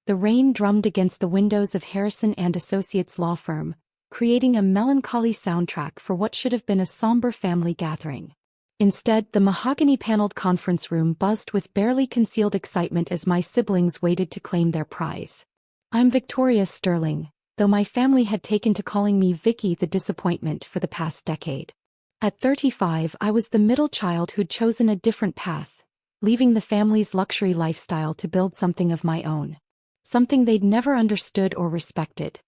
The rain drummed against the windows of Harrison and Associates law firm, creating a melancholy soundtrack for what should have been a somber family gathering. Instead, the mahogany-paneled conference room buzzed with barely concealed excitement as my siblings waited to claim their prize. I'm Victoria Sterling, though my family had taken to calling me Vicky the disappointment for the past decade. At 35, I was the middle child who'd chosen a different path, leaving the family's luxury lifestyle to build something of my own. Something they'd never understood or respected.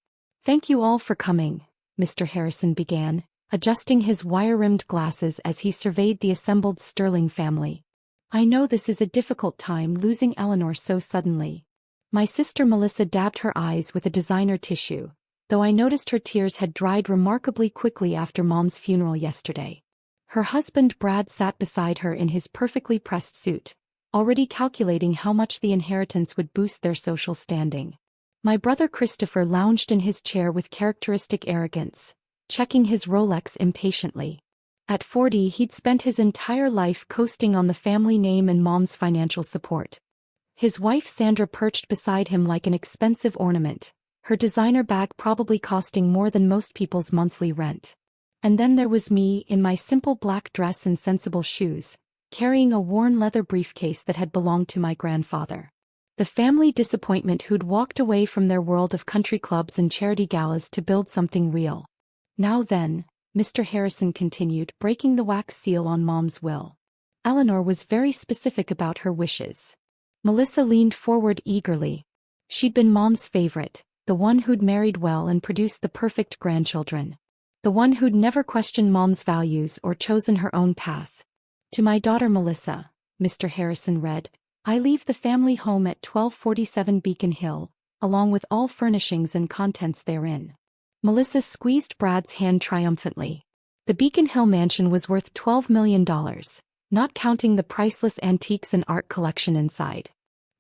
"Thank you all for coming," Mr. Harrison began, adjusting his wire-rimmed glasses as he surveyed the assembled Sterling family. "I know this is a difficult time losing Eleanor so suddenly." My sister Melissa dabbed her eyes with a designer tissue, though I noticed her tears had dried remarkably quickly after Mom's funeral yesterday. Her husband Brad sat beside her in his perfectly pressed suit, already calculating how much the inheritance would boost their social standing. My brother Christopher lounged in his chair with characteristic arrogance, checking his Rolex impatiently. At 40, he'd spent his entire life coasting on the family name and Mom's financial support. His wife Sandra perched beside him like an expensive ornament, her designer bag probably costing more than most people's monthly rent. And then there was me, in my simple black dress and sensible shoes, carrying a worn leather briefcase that had belonged to my grandfather. The family disappointment who'd walked away from their world of country clubs and charity galas to build something real. "Now then," Mr. Harrison continued, breaking the wax seal on Mom's will. Eleanor was very specific about her wishes. Melissa leaned forward eagerly. She'd been Mom's favorite, the one who'd married well and produced the perfect grandchildren. The one who'd never questioned Mom's values or chosen her own path. "To my daughter Melissa," Mr. Harrison read, "I leave the family home at 1247 Beacon Hill, along with all furnishings and contents therein." Melissa squeezed Brad's hand triumphantly. The Beacon Hill mansion was worth $12 million, not counting the priceless antiques and art collection inside.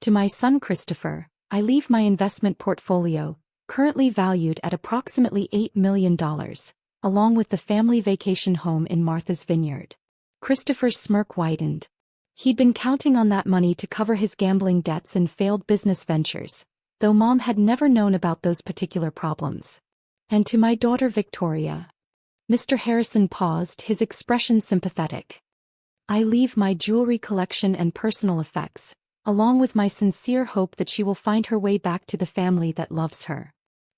"To my son Christopher, I leave my investment portfolio, currently valued at approximately $8 million, along with the family vacation home in Martha's Vineyard." Christopher's smirk widened. He'd been counting on that money to cover his gambling debts and failed business ventures, though Mom had never known about those particular problems. "And to my daughter Victoria." Mr. Harrison paused, his expression sympathetic. "I leave my jewelry collection and personal effects, along with my sincere hope that she will find her way back to the family that loves her."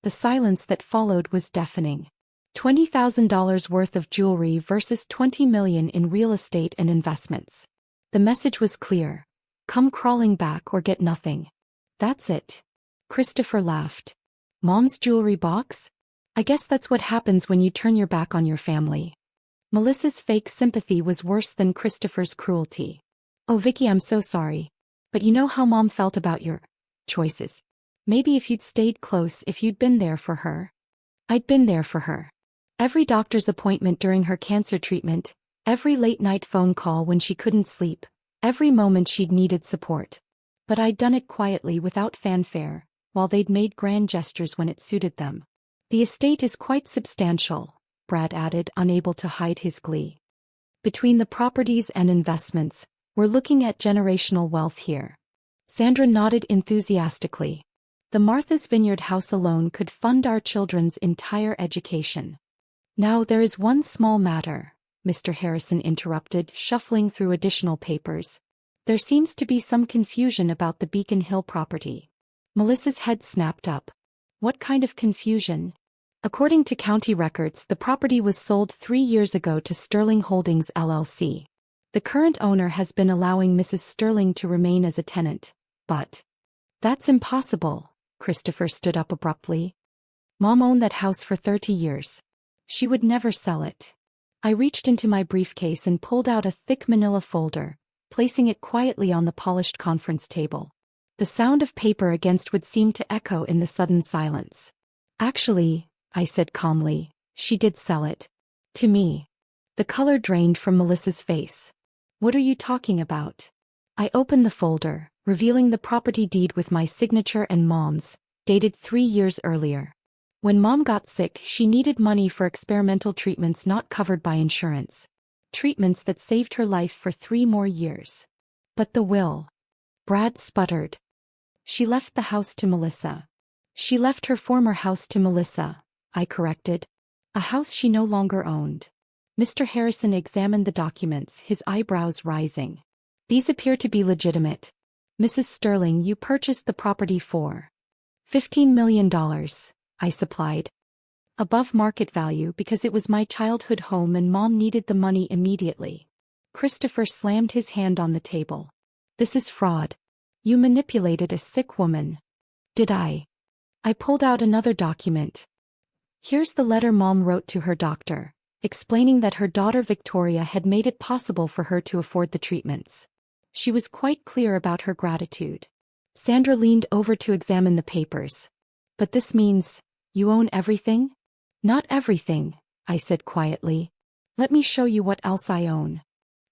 The silence that followed was deafening. $20,000 worth of jewelry versus $20 million in real estate and investments. The message was clear. Come crawling back or get nothing. "That's it." Christopher laughed. "Mom's jewelry box? I guess that's what happens when you turn your back on your family." Melissa's fake sympathy was worse than Christopher's cruelty. "Oh Vicky, I'm so sorry. But you know how Mom felt about your choices. Maybe if you'd stayed close, if you'd been there for her." "I'd been there for her. Every doctor's appointment during her cancer treatment, every late-night phone call when she couldn't sleep, every moment she'd needed support. But I'd done it quietly without fanfare, while they'd made grand gestures when it suited them." "The estate is quite substantial," Brad added, unable to hide his glee. "Between the properties and investments, we're looking at generational wealth here." Sandra nodded enthusiastically. "The Martha's Vineyard house alone could fund our children's entire education." "Now there is one small matter," Mr. Harrison interrupted, shuffling through additional papers. "There seems to be some confusion about the Beacon Hill property." Melissa's head snapped up. "What kind of confusion?" "According to county records, the property was sold 3 years ago to Sterling Holdings LLC. The current owner has been allowing Mrs. Sterling to remain as a tenant, but—" "That's impossible," Christopher stood up abruptly. "Mom owned that house for 30 years. She would never sell it." I reached into my briefcase and pulled out a thick manila folder, placing it quietly on the polished conference table. The sound of paper against wood seemed to echo in the sudden silence. "Actually," I said calmly, "she did sell it. To me." The color drained from Melissa's face. "What are you talking about?" I opened the folder, revealing the property deed with my signature and Mom's, dated 3 years earlier. When Mom got sick, she needed money for experimental treatments not covered by insurance. Treatments that saved her life for 3 more years. "But the will." Brad sputtered. She left the house to Melissa. She left her former house to Melissa, I corrected. A house she no longer owned. Mr. Harrison examined the documents, his eyebrows rising. These appear to be legitimate. Mrs. Sterling, you purchased the property for $15 million, I supplied. Above market value because it was my childhood home and Mom needed the money immediately. Christopher slammed his hand on the table. This is fraud. You manipulated a sick woman. Did I? I pulled out another document. Here's the letter Mom wrote to her doctor, explaining that her daughter Victoria had made it possible for her to afford the treatments. She was quite clear about her gratitude. Sandra leaned over to examine the papers. But this means, you own everything? Not everything, I said quietly. Let me show you what else I own.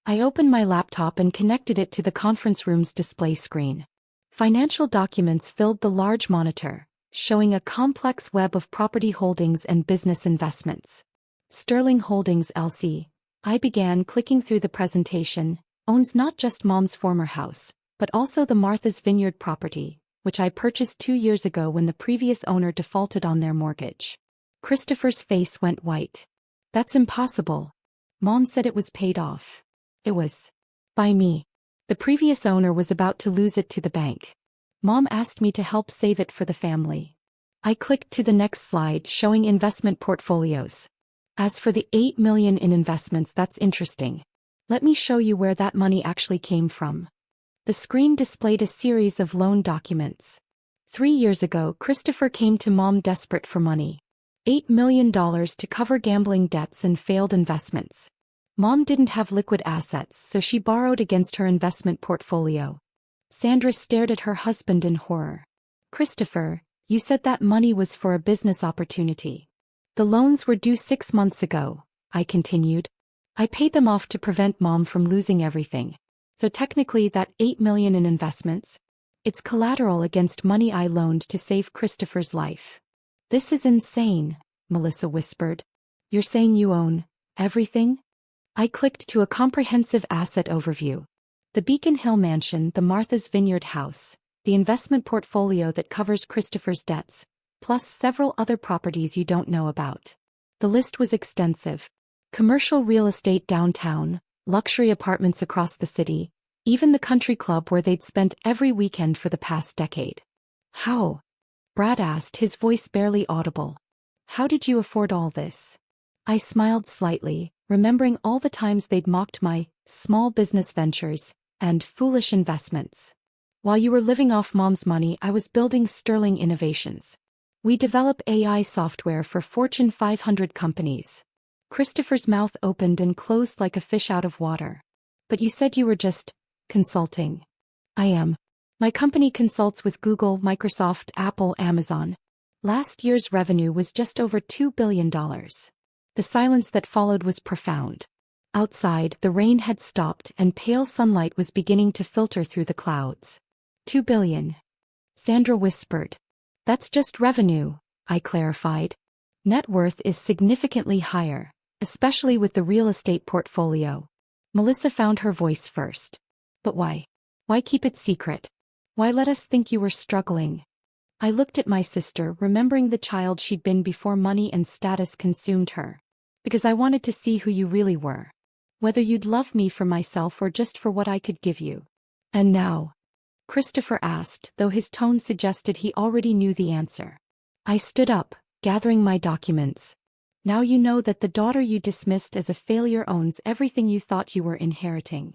I opened my laptop and connected it to the conference room's display screen. Financial documents filled the large monitor, showing a complex web of property holdings and business investments. Sterling Holdings LC, I began clicking through the presentation, owns not just Mom's former house, but also the Martha's Vineyard property, which I purchased 2 years ago when the previous owner defaulted on their mortgage. Christopher's face went white. That's impossible. Mom said it was paid off. It was. By me. The previous owner was about to lose it to the bank. Mom asked me to help save it for the family. I clicked to the next slide showing investment portfolios. As for the $8 million in investments, that's interesting. Let me show you where that money actually came from. The screen displayed a series of loan documents. 3 years ago, Christopher came to Mom desperate for money. $8 million to cover gambling debts and failed investments. Mom didn't have liquid assets, so she borrowed against her investment portfolio. Sandra stared at her husband in horror. Christopher, you said that money was for a business opportunity. The loans were due 6 months ago, I continued. I paid them off to prevent Mom from losing everything. So technically that $8 million in investments, it's collateral against money I loaned to save Christopher's life. This is insane, Melissa whispered. You're saying you own everything? I clicked to a comprehensive asset overview. The Beacon Hill Mansion, the Martha's Vineyard house, the investment portfolio that covers Christopher's debts, plus several other properties you don't know about. The list was extensive. Commercial real estate downtown, luxury apartments across the city, even the country club where they'd spent every weekend for the past decade. How? Brad asked, his voice barely audible. How did you afford all this? I smiled slightly, remembering all the times they'd mocked my small business ventures and foolish investments. While you were living off Mom's money, I was building Sterling Innovations. We develop AI software for Fortune 500 companies. Christopher's mouth opened and closed like a fish out of water. But you said you were just consulting. I am. My company consults with Google, Microsoft, Apple, Amazon. Last year's revenue was just over $2 billion. The silence that followed was profound. Outside, the rain had stopped and pale sunlight was beginning to filter through the clouds. $2 billion. Sandra whispered. That's just revenue, I clarified. Net worth is significantly higher, especially with the real estate portfolio. Melissa found her voice first. But why? Why keep it secret? Why let us think you were struggling? I looked at my sister, remembering the child she'd been before money and status consumed her. Because I wanted to see who you really were. Whether you'd love me for myself or just for what I could give you. And now? Christopher asked, though his tone suggested he already knew the answer. I stood up, gathering my documents. Now you know that the daughter you dismissed as a failure owns everything you thought you were inheriting.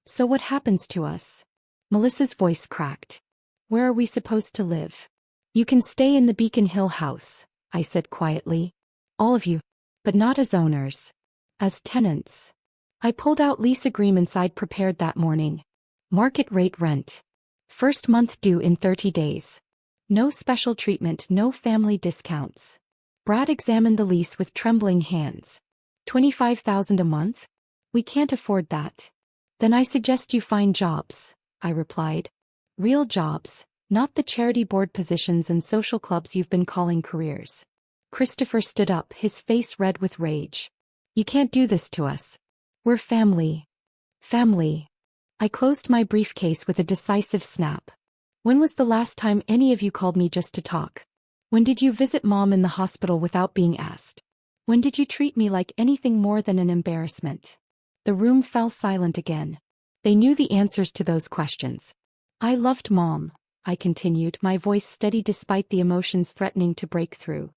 So what happens to us? Melissa's voice cracked. Where are we supposed to live? You can stay in the Beacon Hill house, I said quietly. All of you. But not as owners. As tenants. I pulled out lease agreements I'd prepared that morning. Market rate rent. First month due in 30 days. No special treatment, no family discounts. Brad examined the lease with trembling hands. $25,000 a month? We can't afford that. Then I suggest you find jobs, I replied. Real jobs, not the charity board positions and social clubs you've been calling careers. Christopher stood up, his face red with rage. You can't do this to us. We're family. Family. I closed my briefcase with a decisive snap. When was the last time any of you called me just to talk? When did you visit Mom in the hospital without being asked? When did you treat me like anything more than an embarrassment? The room fell silent again. They knew the answers to those questions. I loved Mom, I continued, my voice steady despite the emotions threatening to break through.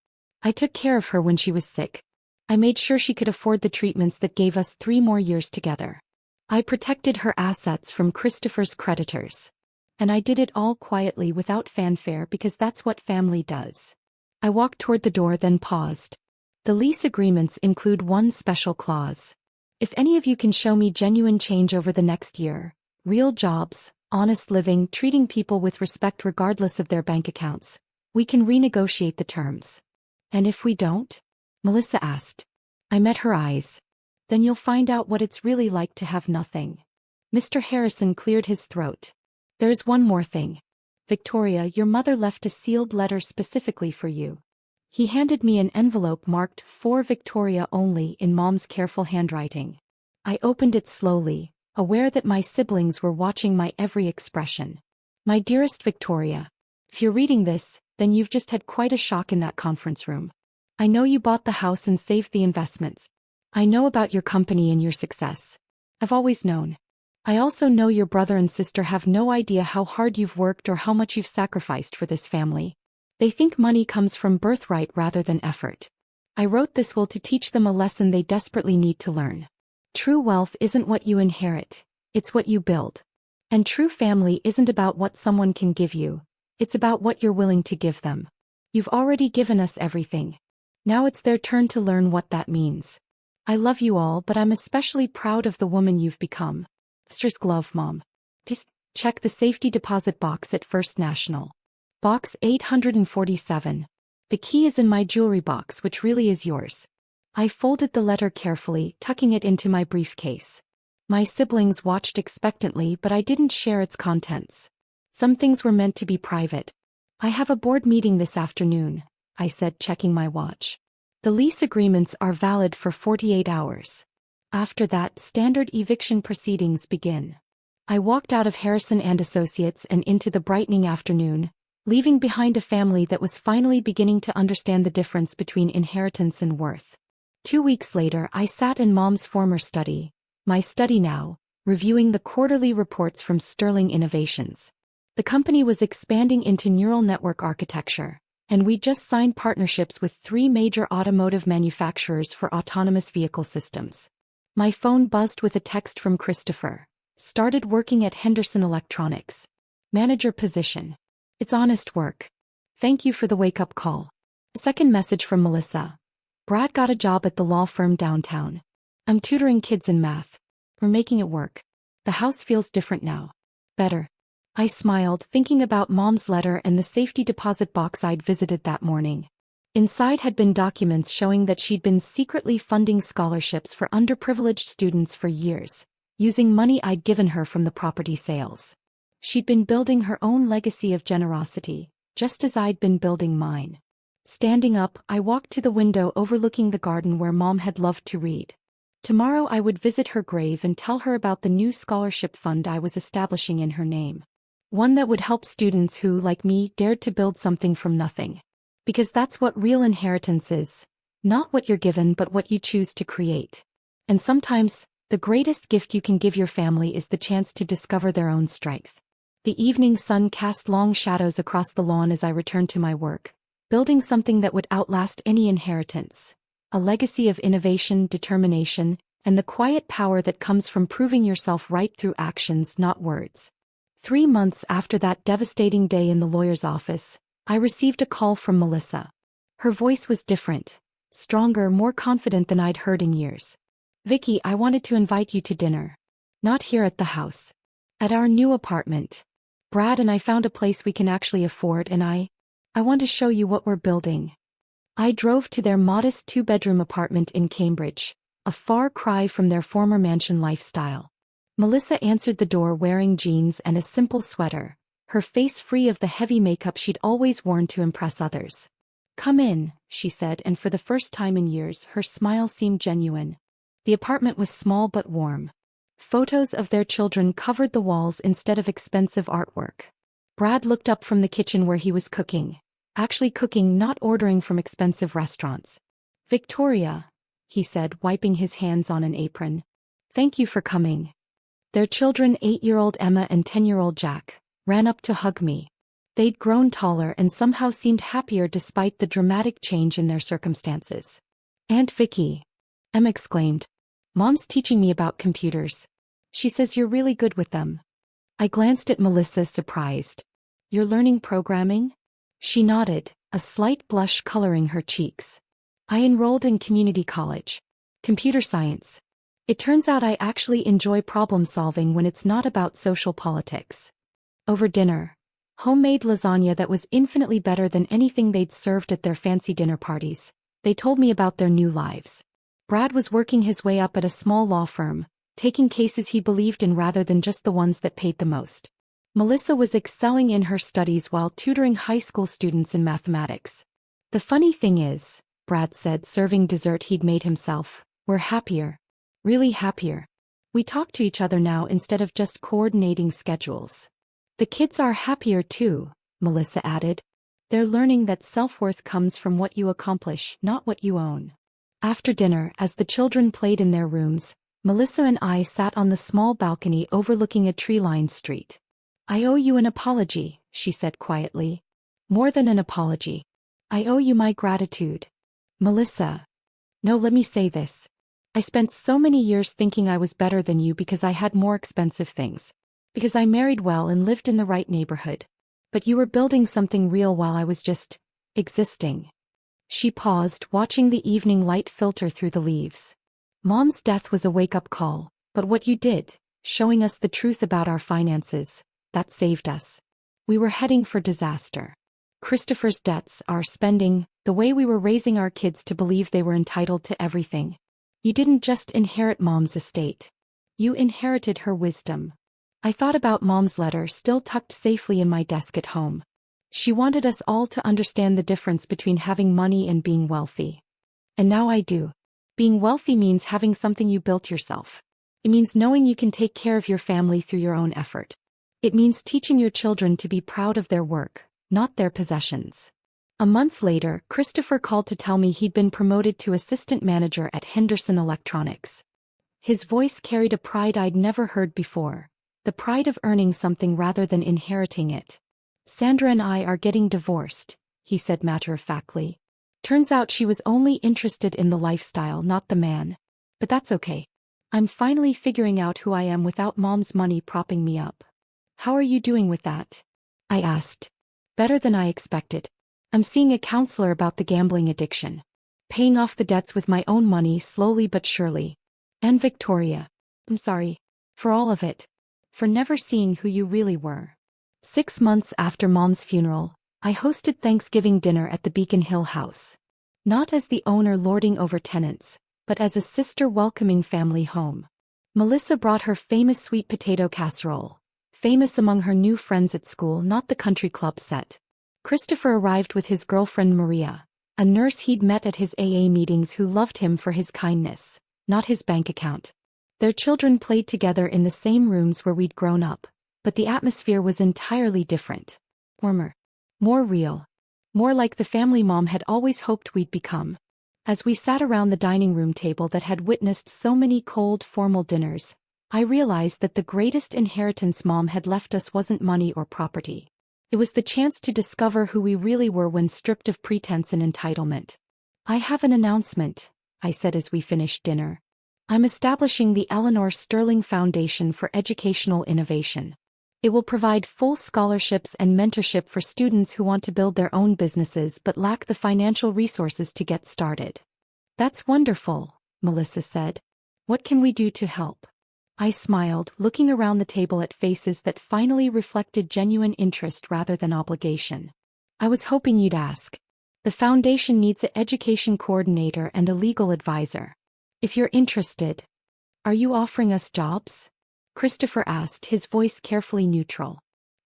I took care of her when she was sick. I made sure she could afford the treatments that gave us 3 more years together. I protected her assets from Christopher's creditors. And I did it all quietly without fanfare because that's what family does. I walked toward the door then paused. The lease agreements include one special clause. If any of you can show me genuine change over the next year, real jobs, honest living, treating people with respect regardless of their bank accounts, we can renegotiate the terms. And if we don't? Melissa asked. I met her eyes. Then you'll find out what it's really like to have nothing. Mr. Harrison cleared his throat. There's one more thing. Victoria, your mother left a sealed letter specifically for you. He handed me an envelope marked "For Victoria Only" in Mom's careful handwriting. I opened it slowly, aware that my siblings were watching my every expression. My dearest Victoria, if you're reading this, then you've just had quite a shock in that conference room. I know you bought the house and saved the investments. I know about your company and your success. I've always known. I also know your brother and sister have no idea how hard you've worked or how much you've sacrificed for this family. They think money comes from birthright rather than effort. I wrote this will to teach them a lesson they desperately need to learn. True wealth isn't what you inherit, it's what you build. And true family isn't about what someone can give you, it's about what you're willing to give them. You've already given us everything. Now it's their turn to learn what that means. I love you all, but I'm especially proud of the woman you've become. Sister's glove, Mom. Please check the safety deposit box at First National. Box 847. The key is in my jewelry box, which really is yours. I folded the letter carefully, tucking it into my briefcase. My siblings watched expectantly, but I didn't share its contents. Some things were meant to be private. I have a board meeting this afternoon, I said, checking my watch. The lease agreements are valid for 48 hours. After that, standard eviction proceedings begin. I walked out of Harrison and Associates and into the brightening afternoon, leaving behind a family that was finally beginning to understand the difference between inheritance and worth. 2 weeks later, I sat in Mom's former study, my study now, reviewing the quarterly reports from Sterling Innovations. The company was expanding into neural network architecture, and we'd just signed partnerships with 3 major automotive manufacturers for autonomous vehicle systems. My phone buzzed with a text from Christopher. Started working at Henderson Electronics. Manager position. It's honest work. Thank you for the wake-up call. A second message from Melissa. Brad got a job at the law firm downtown. I'm tutoring kids in math. We're making it work. The house feels different now. Better. I smiled, thinking about Mom's letter and the safety deposit box I'd visited that morning. Inside had been documents showing that she'd been secretly funding scholarships for underprivileged students for years, using money I'd given her from the property sales. She'd been building her own legacy of generosity, just as I'd been building mine. Standing up, I walked to the window overlooking the garden where Mom had loved to read. Tomorrow I would visit her grave and tell her about the new scholarship fund I was establishing in her name. One that would help students who, like me, dared to build something from nothing. Because that's what real inheritance is. Not what you're given but what you choose to create. And sometimes, the greatest gift you can give your family is the chance to discover their own strength. The evening sun cast long shadows across the lawn as I returned to my work, building something that would outlast any inheritance. A legacy of innovation, determination, and the quiet power that comes from proving yourself right through actions, not words. 3 months after that devastating day in the lawyer's office, I received a call from Melissa. Her voice was different, stronger, more confident than I'd heard in years. Vicky, I wanted to invite you to dinner. Not here at the house. At our new apartment. Brad and I found a place we can actually afford, and I want to show you what we're building. I drove to their modest 2-bedroom apartment in Cambridge, a far cry from their former mansion lifestyle. Melissa answered the door wearing jeans and a simple sweater, her face free of the heavy makeup she'd always worn to impress others. Come in, she said, and for the first time in years her smile seemed genuine. The apartment was small but warm. Photos of their children covered the walls instead of expensive artwork. Brad looked up from the kitchen where he was cooking. Actually cooking, not ordering from expensive restaurants. Victoria, he said, wiping his hands on an apron. Thank you for coming. Their children, 8-year-old Emma and 10-year-old Jack, ran up to hug me. They'd grown taller and somehow seemed happier despite the dramatic change in their circumstances. Aunt Vicky, Emma exclaimed. Mom's teaching me about computers. She says you're really good with them. I glanced at Melissa, surprised. You're learning programming? She nodded, a slight blush coloring her cheeks. I enrolled in community college. Computer science. It turns out I actually enjoy problem solving when it's not about social politics. Over dinner, homemade lasagna that was infinitely better than anything they'd served at their fancy dinner parties, they told me about their new lives. Brad was working his way up at a small law firm, taking cases he believed in rather than just the ones that paid the most. Melissa was excelling in her studies while tutoring high school students in mathematics. The funny thing is, Brad said, serving dessert he'd made himself, we're happier. Really happier. We talk to each other now instead of just coordinating schedules. The kids are happier too, Melissa added. They're learning that self-worth comes from what you accomplish, not what you own. After dinner, as the children played in their rooms, Melissa and I sat on the small balcony overlooking a tree-lined street. I owe you an apology, she said quietly. More than an apology. I owe you my gratitude. Melissa. No, let me say this. I spent so many years thinking I was better than you because I had more expensive things. Because I married well and lived in the right neighborhood. But you were building something real while I was just existing. She paused, watching the evening light filter through the leaves. Mom's death was a wake-up call, but what you did, showing us the truth about our finances, that saved us. We were heading for disaster. Christopher's debts, our spending, the way we were raising our kids to believe they were entitled to everything. You didn't just inherit Mom's estate. You inherited her wisdom. I thought about Mom's letter still tucked safely in my desk at home. She wanted us all to understand the difference between having money and being wealthy. And now I do. Being wealthy means having something you built yourself. It means knowing you can take care of your family through your own effort. It means teaching your children to be proud of their work, not their possessions. A month later, Christopher called to tell me he'd been promoted to assistant manager at Henderson Electronics. His voice carried a pride I'd never heard before, the pride of earning something rather than inheriting it. Sandra and I are getting divorced, he said matter-of-factly. Turns out she was only interested in the lifestyle, not the man. But that's okay. I'm finally figuring out who I am without Mom's money propping me up. How are you doing with that? I asked. Better than I expected. I'm seeing a counselor about the gambling addiction. Paying off the debts with my own money slowly but surely. And Victoria. I'm sorry. For all of it. For never seeing who you really were. 6 months after Mom's funeral, I hosted Thanksgiving dinner at the Beacon Hill house. Not as the owner lording over tenants, but as a sister welcoming family home. Melissa brought her famous sweet potato casserole, famous among her new friends at school, not the country club set. Christopher arrived with his girlfriend Maria, a nurse he'd met at his AA meetings who loved him for his kindness, not his bank account. Their children played together in the same rooms where we'd grown up, but the atmosphere was entirely different. Warmer. More real. More like the family Mom had always hoped we'd become. As we sat around the dining room table that had witnessed so many cold, formal dinners, I realized that the greatest inheritance Mom had left us wasn't money or property. It was the chance to discover who we really were when stripped of pretense and entitlement. I have an announcement, I said as we finished dinner. I'm establishing the Eleanor Sterling Foundation for Educational Innovation. It will provide full scholarships and mentorship for students who want to build their own businesses but lack the financial resources to get started. That's wonderful, Melissa said. What can we do to help? I smiled, looking around the table at faces that finally reflected genuine interest rather than obligation. I was hoping you'd ask. The foundation needs an education coordinator and a legal advisor. If you're interested. Are you offering us jobs? Christopher asked, his voice carefully neutral.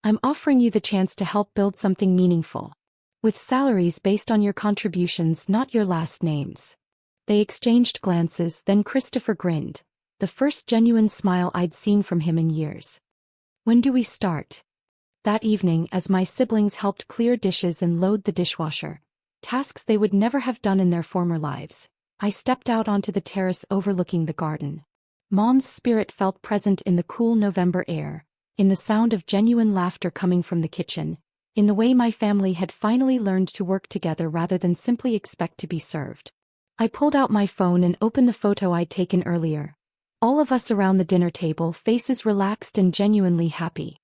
I'm offering you the chance to help build something meaningful. With salaries based on your contributions, not your last names. They exchanged glances, then Christopher grinned, the first genuine smile I'd seen from him in years. When do we start? That evening, as my siblings helped clear dishes and load the dishwasher, tasks they would never have done in their former lives, I stepped out onto the terrace overlooking the garden. Mom's spirit felt present in the cool November air, in the sound of genuine laughter coming from the kitchen, in the way my family had finally learned to work together rather than simply expect to be served. I pulled out my phone and opened the photo I'd taken earlier. All of us around the dinner table, faces relaxed and genuinely happy.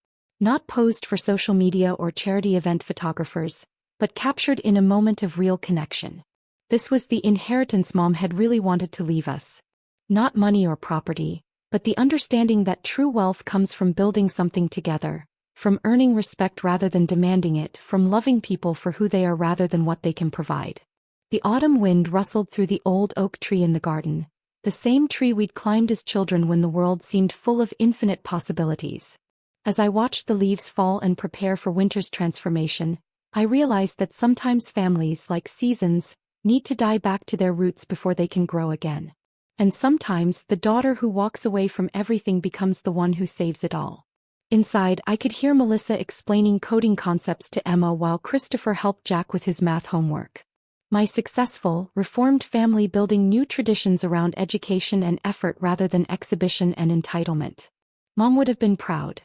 Not posed for social media or charity event photographers, but captured in a moment of real connection. This was the inheritance Mom had really wanted to leave us. Not money or property, but the understanding that true wealth comes from building something together, from earning respect rather than demanding it, from loving people for who they are rather than what they can provide. The autumn wind rustled through the old oak tree in the garden, the same tree we'd climbed as children when the world seemed full of infinite possibilities. As I watched the leaves fall and prepare for winter's transformation, I realized that sometimes families, like seasons, need to die back to their roots before they can grow again. And sometimes the daughter who walks away from everything becomes the one who saves it all. Inside, I could hear Melissa explaining coding concepts to Emma while Christopher helped Jack with his math homework. My successful, reformed family building new traditions around education and effort rather than exhibition and entitlement. Mom would have been proud.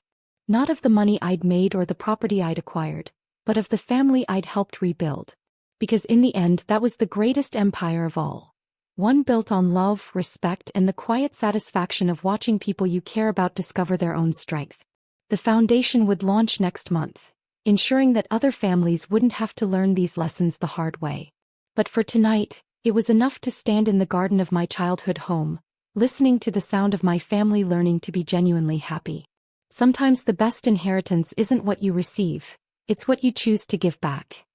Not of the money I'd made or the property I'd acquired, but of the family I'd helped rebuild. Because in the end, that was the greatest empire of all. One built on love, respect, and the quiet satisfaction of watching people you care about discover their own strength. The foundation would launch next month, ensuring that other families wouldn't have to learn these lessons the hard way. But for tonight, it was enough to stand in the garden of my childhood home, listening to the sound of my family learning to be genuinely happy. Sometimes the best inheritance isn't what you receive, it's what you choose to give back.